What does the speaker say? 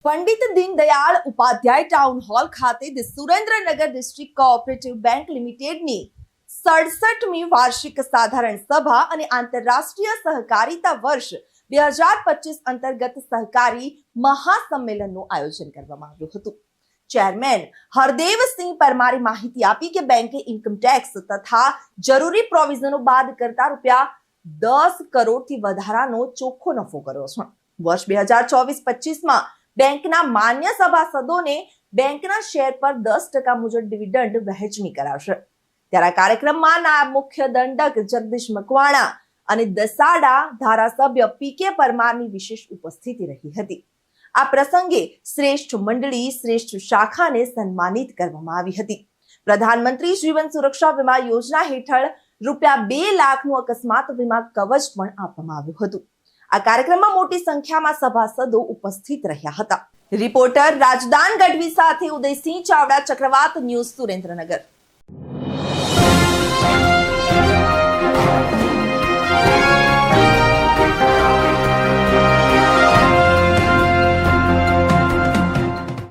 Pandit Deendayal Upadhyay town hall ખાતે Surendranagar district cooperative bank લિમિટેડની 67મી વાર્ષિક સાધારણ સભા અને આંતરરાષ્ટ્રીય સહકારિતા વર્ષ 2025 અંતર્ગત સહકારી મહાસંમેલનનું આયોજન કરવામાં આવ્યું હતું। ચેરમેન હરદેવસિંહ પરમારે માહિતી આપી કે બેંકે ઇન્કમ ટેક્સ તથા જરૂરી પ્રોવિઝનો બાદ કરતા ₹10 કરોડથી વધારાનો ચોખ્ખો નફો કર્યો છે। વર્ષ 2024-25માં બેંકના માન્ય સભાસદોને બેંકના શેર પર 10% મુજબ ડિવિડન્ડ વહેંચણી કરાશે। ત્યારે આ કાર્યક્રમમાં નાયબ મુખ્ય દંડક જગદીશ મકવાણા અને દસાડા ધારાસભ્ય પીકે પરમારની વિશેષ ઉપસ્થિતિ રહી હતી। આ પ્રસંગે શ્રેષ્ઠ મંડળી શ્રેષ્ઠ શાખાને સન્માનિત કરવામાં આવી હતી। પ્રધાનમંત્રી જીવન સુરક્ષા વીમા યોજના હેઠળ ₹2 લાખનું અકસ્માત વીમા કવચ પણ આપવામાં આવ્યું હતું। આ કાર્યક્રમમાં મોટી સંખ્યામાં સભાસદો ઉપસ્થિત રહ્યા હતા। રિપોર્ટર રાજદાન ગઢવી સાથે ઉદયસિંહ ચાવડા, ચક્રવાત ન્યૂઝ, સુરેન્દ્રનગર।